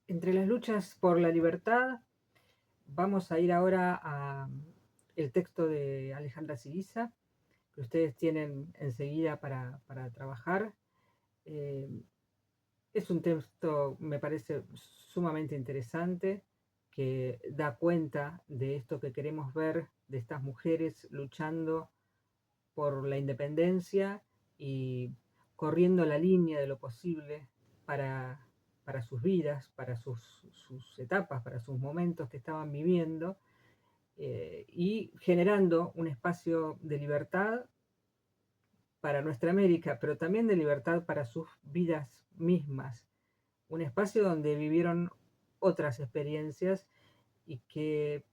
Entre las luchas por la libertad, vamos a ir ahora a el texto de Alejandra Siriza, que ustedes tienen enseguida para trabajar. Eh, es un texto, me parece, sumamente interesante, que da cuenta de esto que queremos ver, de estas mujeres luchando por la independencia y corriendo la línea de lo posible para, para sus vidas, para sus etapas, para sus momentos que estaban viviendo, y generando un espacio de libertad para nuestra América, pero también de libertad para sus vidas mismas, un espacio donde vivieron otras experiencias y que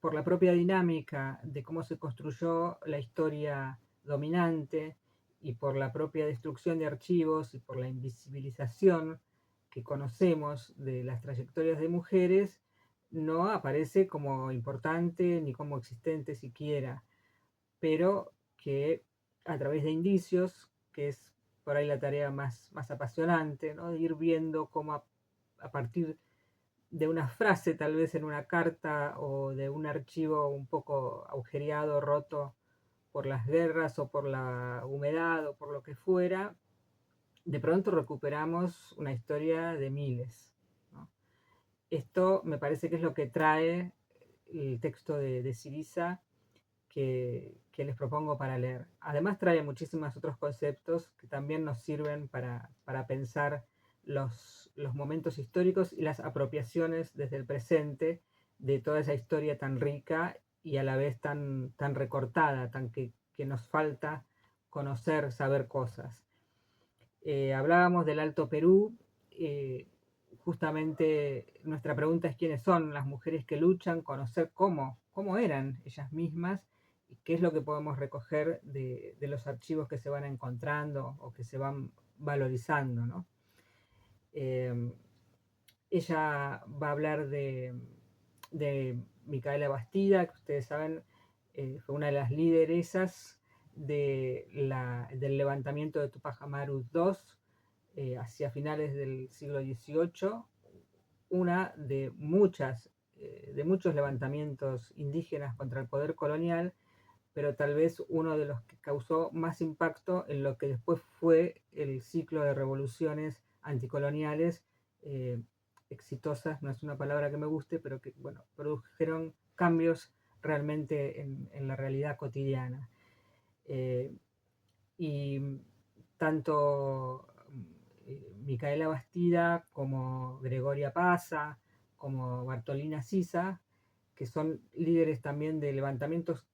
por la propia dinámica de cómo se construyó la historia dominante y por la propia destrucción de archivos y por la invisibilización que conocemos de las trayectorias de mujeres, no aparece como importante ni como existente siquiera, pero que a través de indicios, que es por ahí la tarea más apasionante, ¿no? De ir viendo cómo a partir de una frase tal vez en una carta o de un archivo un poco agujereado, roto por las guerras o por la humedad o por lo que fuera, de pronto recuperamos una historia de miles, ¿no? Esto me parece que es lo que trae el texto de Siriza que les propongo para leer. Además trae muchísimos otros conceptos que también nos sirven para pensar los momentos históricos y las apropiaciones desde el presente de toda esa historia tan rica y a la vez tan recortada, que nos falta conocer, saber cosas. Hablábamos del Alto Perú. Justamente nuestra pregunta es quiénes son las mujeres que luchan, conocer cómo eran ellas mismas y qué es lo que podemos recoger de los archivos que se van encontrando o que se van valorizando, ¿no? Eh, Ella va a hablar de Micaela Bastida, que ustedes saben, fue una de las lideresas del levantamiento de Tupac Amaru II hacia finales del siglo XVIII, una de muchos levantamientos indígenas contra el poder colonial, pero tal vez uno de los que causó más impacto en lo que después fue el ciclo de revoluciones anticoloniales eh, exitosas, no es una palabra que me guste, pero que, bueno, produjeron cambios realmente en la realidad cotidiana. Eh, y tanto Micaela Bastida como Gregoria Pasa, como Bartolina Sisa, que son líderes también de levantamientos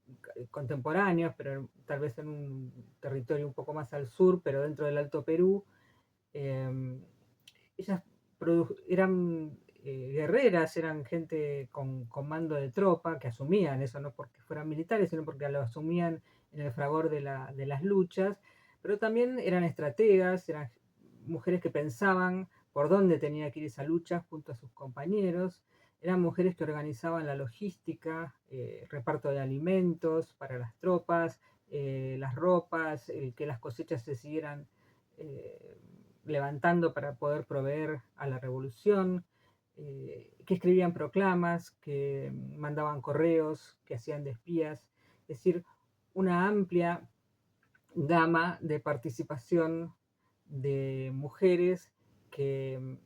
contemporáneos, pero tal vez en un territorio un poco más al sur, pero dentro del Alto Perú. eh, Ellas eran guerreras, eran gente con mando de tropa, que asumían eso no porque fueran militares, sino porque lo asumían en el fragor de las luchas, pero también eran estrategas, eran mujeres que pensaban por dónde tenía que ir esa lucha junto a sus compañeros, eran mujeres que organizaban la logística, reparto de alimentos para las tropas, las ropas, que las cosechas se siguieran eh, levantando para poder proveer a la revolución, que escribían proclamas, que mandaban correos, que hacían de espías, es decir, una amplia gama de participación de mujeres que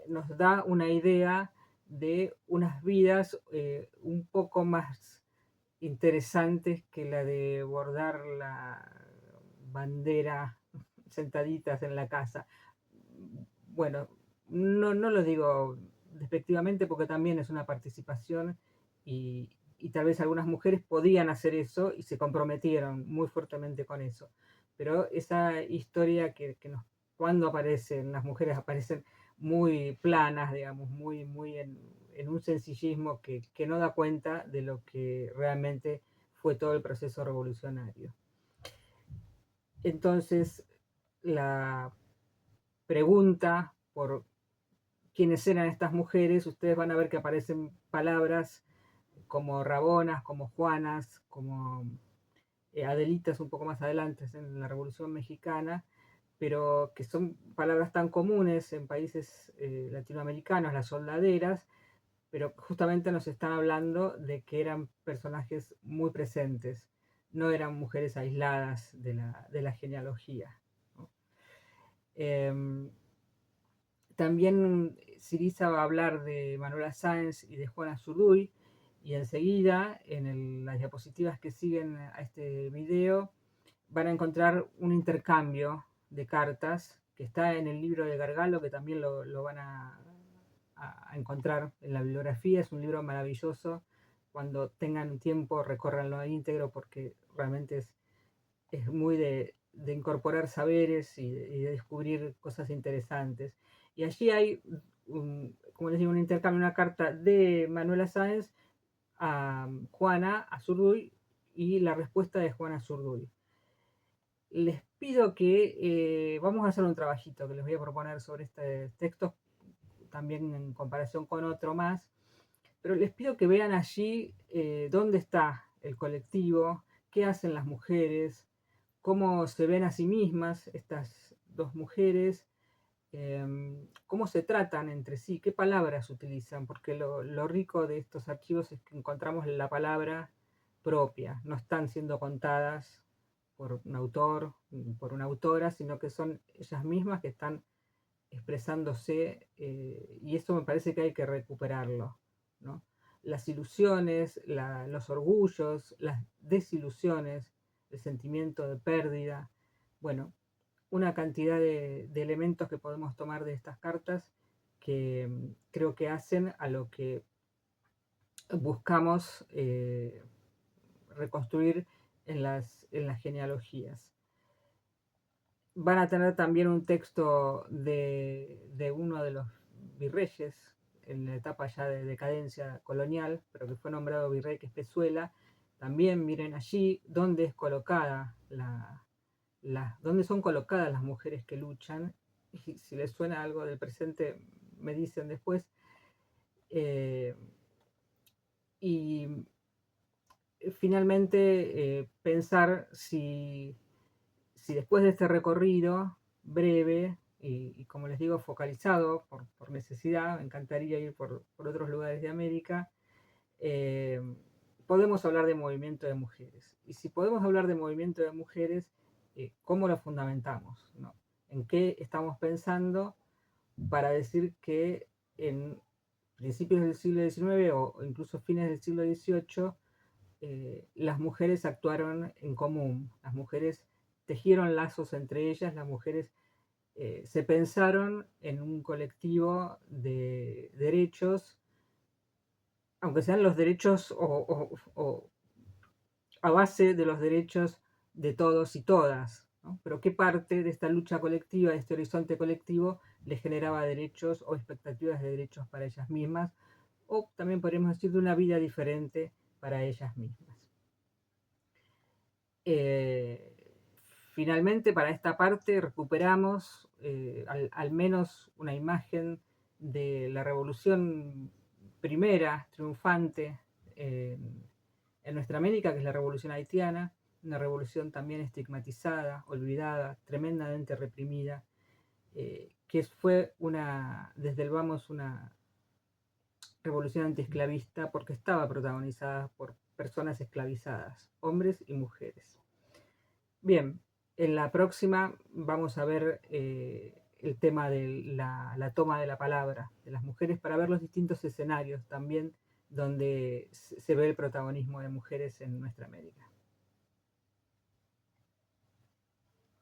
nos da una idea de unas vidas un poco más interesantes que la de bordar la bandera sentaditas en la casa. Bueno, no lo digo despectivamente porque también es una participación y tal vez algunas mujeres podían hacer eso y se comprometieron muy fuertemente con eso. Pero esa historia que cuando aparecen, las mujeres aparecen muy planas, digamos, muy en un sencillismo que no da cuenta de lo que realmente fue todo el proceso revolucionario. Entonces, la pregunta por quiénes eran estas mujeres, ustedes van a ver que aparecen palabras como Rabonas, como Juanas, como Adelitas un poco más adelante en la Revolución Mexicana, pero que son palabras tan comunes en países latinoamericanos, las soldaderas, pero justamente nos están hablando de que eran personajes muy presentes, no eran mujeres aisladas de la genealogía, ¿no? Em, También Sirisa va a hablar de Manuela Sáenz y de Juana Zurduy, y enseguida, en las diapositivas que siguen a este video, van a encontrar un intercambio de cartas que está en el libro de Gargalo, que también lo van a encontrar en la bibliografía. Es un libro maravilloso. Cuando tengan tiempo, recórranlo íntegro porque realmente es muy de incorporar saberes y de descubrir cosas interesantes. Y allí hay, como les digo, un intercambio, una carta de Manuela Sáenz a Juana, a Zurduy, y la respuesta de Juana Zurduy. Les pido que vamos a hacer un trabajito que les voy a proponer sobre este texto, también en comparación con otro más, pero les pido que vean allí dónde está el colectivo, qué hacen las mujeres, cómo se ven a sí mismas estas dos mujeres, cómo se tratan entre sí, qué palabras utilizan, porque lo rico de estos archivos es que encontramos la palabra propia, no están siendo contadas por un autor, por una autora, sino que son ellas mismas que están expresándose, y eso me parece que hay que recuperarlo, ¿no? Las ilusiones, los orgullos, las desilusiones, el sentimiento de pérdida, bueno, una cantidad de elementos que podemos tomar de estas cartas que creo que hacen a lo que buscamos reconstruir en las genealogías. Van a tener también un texto de uno de los virreyes en la etapa ya de decadencia colonial, pero que fue nombrado virrey, que es Pezuela. También miren allí dónde es colocada dónde son colocadas las mujeres que luchan. Y si les suena algo del presente, me dicen después. Eh, y finalmente pensar si después de este recorrido breve y como les digo, focalizado por necesidad, me encantaría ir por otros lugares de América, eh, podemos hablar de movimiento de mujeres. Y si podemos hablar de movimiento de mujeres, ¿cómo lo fundamentamos, ¿no? ¿En qué estamos pensando para decir que en principios del siglo XIX o incluso fines del siglo XVIII las mujeres actuaron en común, las mujeres tejieron lazos entre ellas, las mujeres se pensaron en un colectivo de derechos, aunque sean los derechos o a base de los derechos de todos y todas, ¿no? Pero qué parte de esta lucha colectiva, de este horizonte colectivo, les generaba derechos o expectativas de derechos para ellas mismas, o también podríamos decir de una vida diferente para ellas mismas. Eh, Finalmente, para esta parte recuperamos al menos una imagen de la revolución primera, triunfante en nuestra América, que es la revolución haitiana, una revolución también estigmatizada, olvidada, tremendamente reprimida, que fue desde el vamos, una revolución antiesclavista porque estaba protagonizada por personas esclavizadas, hombres y mujeres. Bien, en la próxima vamos a ver el tema de la toma de la palabra de las mujeres para ver los distintos escenarios también donde se ve el protagonismo de mujeres en nuestra América.